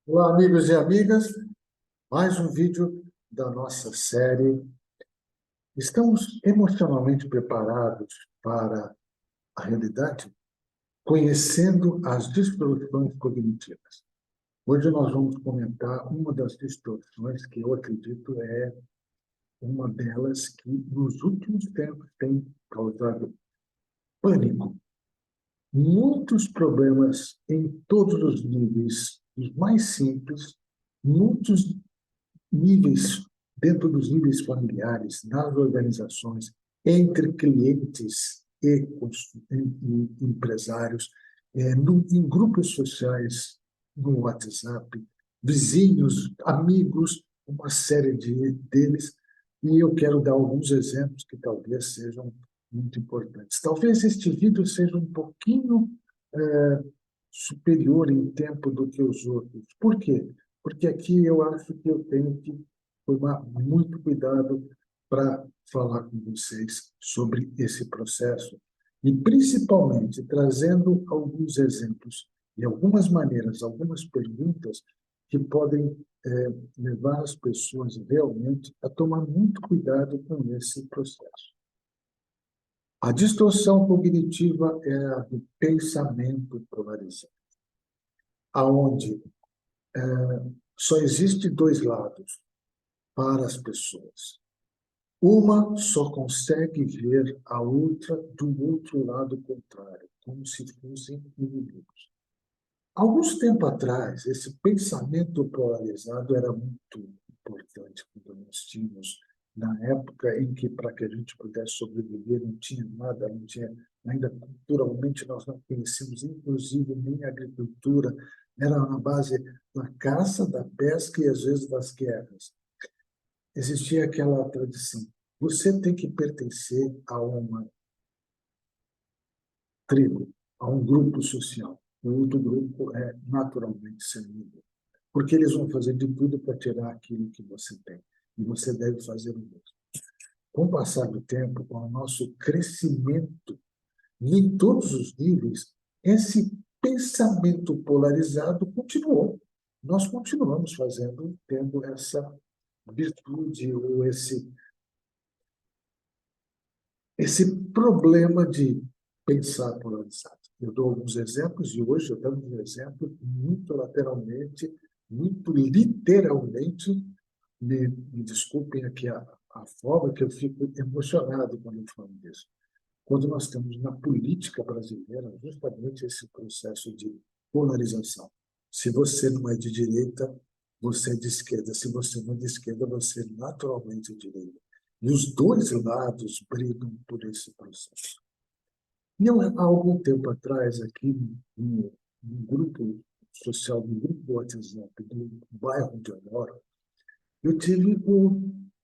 Olá, amigos e amigas. Mais um vídeo da nossa série. Estamos emocionalmente preparados para a realidade, conhecendo as distorções cognitivas. Hoje nós vamos comentar uma das distorções que eu acredito é uma delas que, nos últimos tempos, tem causado pânico. Muitos problemas em todos os níveis, os mais simples, muitos níveis, dentro dos níveis familiares, nas organizações, entre clientes e empresários, em grupos sociais, no WhatsApp, vizinhos, amigos, uma série deles, e eu quero dar alguns exemplos que talvez sejam muito importantes. Talvez este vídeo seja um pouquinho superior em tempo do que os outros. Por quê? Porque aqui eu acho que eu tenho que tomar muito cuidado para falar com vocês sobre esse processo e, principalmente, trazendo alguns exemplos e algumas maneiras, algumas perguntas que podem levar as pessoas realmente a tomar muito cuidado com esse processo. A distorção cognitiva é a do pensamento polarizado, aonde só existe dois lados para as pessoas. Uma só consegue ver a outra do outro lado contrário, como se fossem inimigos. Alguns tempo atrás, esse pensamento polarizado era muito importante quando nós tínhamos, na época em que, para que a gente pudesse sobreviver, não tinha nada, não tinha, ainda culturalmente nós não conhecíamos, inclusive, nem a agricultura, era na base da caça, da pesca e, às vezes, das guerras. Existia aquela tradição. Você tem que pertencer a uma tribo, a um grupo social. O outro grupo é naturalmente seu inimigo, porque eles vão fazer de tudo para tirar aquilo que você tem, e você deve fazer o mesmo. Com o passar do tempo, com o nosso crescimento em todos os níveis, esse pensamento polarizado continuou. Nós continuamos fazendo, tendo essa virtude ou esse problema de pensar polarizado. Eu dou alguns exemplos e hoje eu dou um exemplo muito lateralmente, muito literalmente. Me desculpem aqui a forma que eu fico emocionado quando eu falo disso. Quando nós temos na política brasileira justamente esse processo de polarização. Se você não é de direita, você é de esquerda. Se você não é de esquerda, você é naturalmente de direita. E os dois lados brigam por esse processo. E eu, há algum tempo atrás, aqui no grupo social, no grupo do WhatsApp do bairro onde eu moro, eu tive o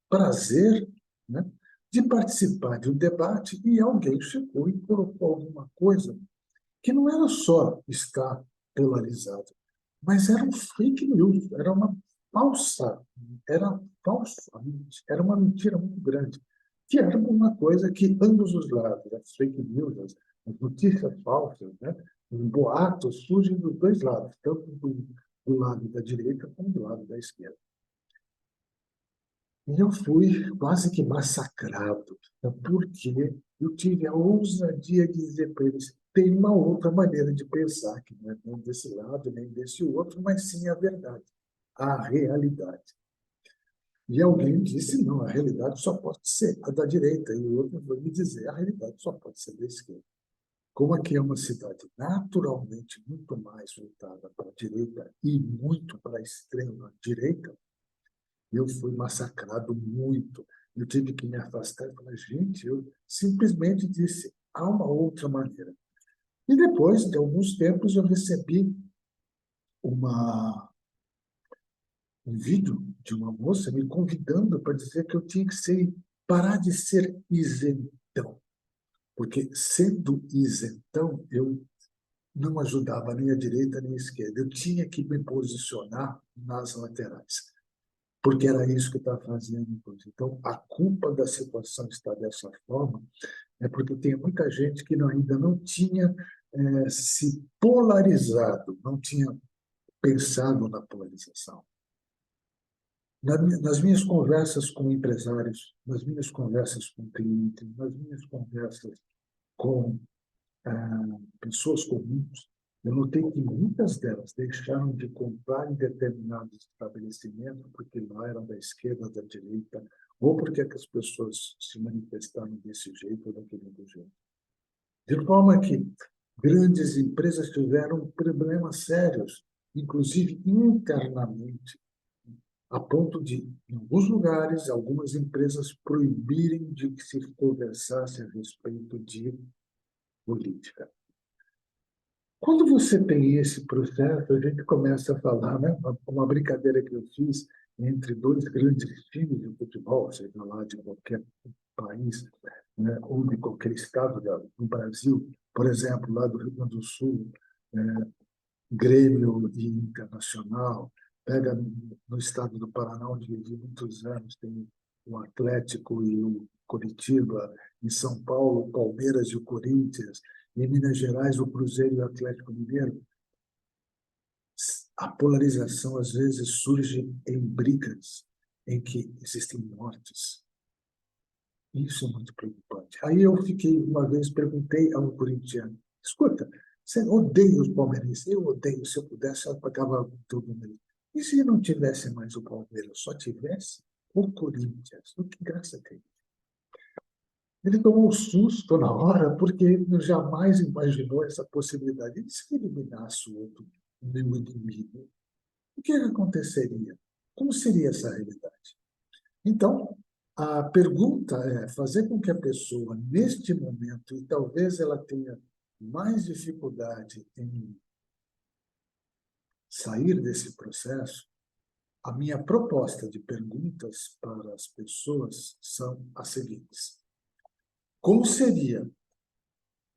prazer, né, de participar de um debate e alguém chegou e colocou alguma coisa que não era só estar polarizado, mas era um fake news, falsa, era falsamente, era uma mentira muito grande, que era uma coisa que ambos os lados, as fake news, as notícias falsas, né, os boatos surgem dos dois lados, tanto do lado da direita como do lado da esquerda. E eu fui quase que massacrado, porque eu tive a ousadia de dizer para eles: tem uma outra maneira de pensar, que não é nem desse lado, nem desse outro, mas sim a verdade, a realidade. E alguém disse: não, a realidade só pode ser a da direita, e o outro foi me dizer: a realidade só pode ser da esquerda. Como aqui é uma cidade naturalmente muito mais voltada para a direita e muito para a extrema direita, eu fui massacrado muito. Eu tive que me afastar e falar: gente, eu simplesmente disse, há uma outra maneira. E depois de alguns tempos eu recebi uma, um vídeo de uma moça me convidando para dizer que eu tinha que parar de ser isentão. Porque sendo isentão, eu não ajudava nem a direita nem a esquerda. Eu tinha que me posicionar nas laterais, porque era isso que estava fazendo. Então, a culpa da situação estar dessa forma é porque tem muita gente que ainda não tinha se polarizado, não tinha pensado na polarização. Nas minhas conversas com empresários, nas minhas conversas com clientes, nas minhas conversas com pessoas comuns, eu notei que muitas delas deixaram de comprar em determinados estabelecimentos porque lá eram da esquerda, da direita, ou porque as pessoas se manifestaram desse jeito ou daquele outro jeito. De forma que grandes empresas tiveram problemas sérios, inclusive internamente, a ponto de, em alguns lugares, algumas empresas proibirem de que se conversasse a respeito de política. Quando você tem esse processo, a gente começa a falar, né? Uma brincadeira que eu fiz entre dois grandes times de futebol, seja lá de qualquer país, né? Ou de qualquer estado do Brasil, por exemplo, lá do Rio Grande do Sul, Grêmio e Internacional, pega no estado do Paraná, onde vivi muitos anos, tem o Atlético e o Coritiba, em São Paulo, o Palmeiras e o Corinthians, em Minas Gerais, o Cruzeiro e o Atlético Mineiro. A polarização, às vezes, surge em brigas em que existem mortes. Isso é muito preocupante. Aí eu uma vez, perguntei a um corintiano, escuta, você odeia os palmeirenses? Eu odeio, se eu pudesse, eu pagava tudo nele. E se não tivesse mais o Palmeiras, só tivesse o Corinthians? O que graça tem? Ele tomou um susto na hora, porque ele jamais imaginou essa possibilidade. E se eliminasse o outro, meu inimigo? O que aconteceria? Como seria essa realidade? Então, a pergunta é fazer com que a pessoa, neste momento, e talvez ela tenha mais dificuldade em sair desse processo, a minha proposta de perguntas para as pessoas são as seguintes. Como seria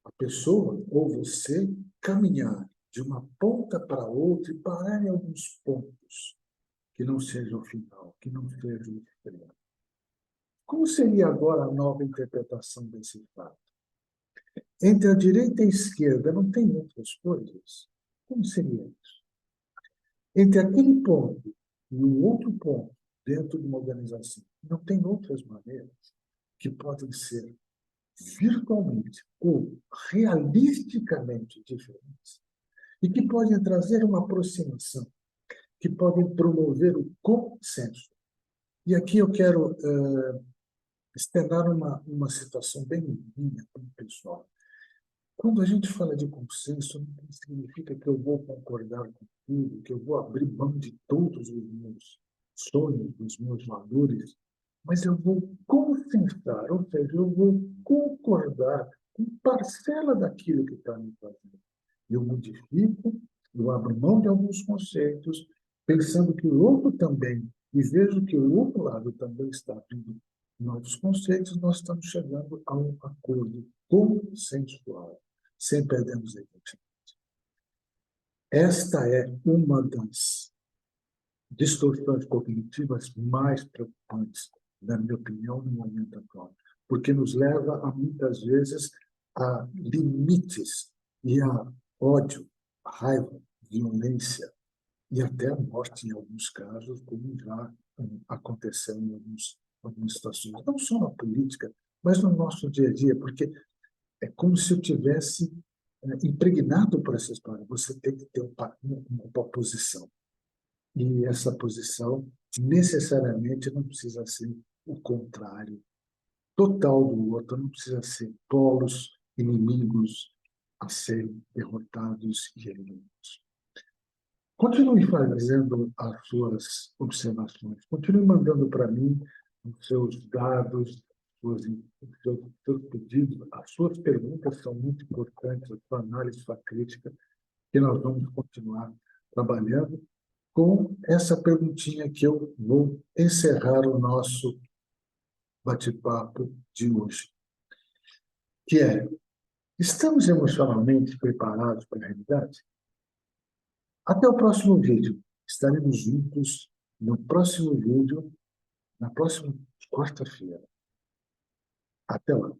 a pessoa ou você caminhar de uma ponta para outra e parar em alguns pontos que não seja o final, que não seja o extremo? Como seria agora a nova interpretação desse fato? Entre a direita e a esquerda não tem outras coisas? Como seria isso? Entre aquele ponto e um outro ponto dentro de uma organização, não tem outras maneiras que podem ser virtualmente ou realisticamente diferentes e que podem trazer uma aproximação, que podem promover o consenso. E aqui eu quero externar uma situação bem minha, bem pessoal. Quando a gente fala de consenso, não significa que eu vou concordar com tudo, que eu vou abrir mão de todos os meus sonhos, dos meus valores, mas eu vou consensar, ou seja, eu vou concordar com parcela daquilo que está me fazendo. Eu modifico, eu abro mão de alguns conceitos, pensando que o outro também, e vejo que o outro lado também está abrindo novos conceitos, nós estamos chegando a um acordo consensual, sem perdermos a identidade. Esta é uma das distorções cognitivas mais preocupantes, na minha opinião, no momento atual, porque nos leva, a, muitas vezes, a limites e a ódio, a raiva, violência e até a morte, em alguns casos, como já aconteceu em algumas situações. Não só na política, mas no nosso dia a dia, porque é como se eu tivesse impregnado por essa história. Você tem que ter uma posição. E essa posição, necessariamente, não precisa ser o contrário total do outro, não precisa ser polos inimigos a serem derrotados e eliminados. Continue fazendo as suas observações, continue mandando para mim os seus dados, os seus pedidos, as suas perguntas são muito importantes, a sua análise, a sua crítica, que nós vamos continuar trabalhando com essa perguntinha que eu vou encerrar o nosso bate-papo de hoje, que é: estamos emocionalmente preparados para a realidade? Até o próximo vídeo. Estaremos juntos no próximo vídeo, na próxima quarta-feira. Até lá.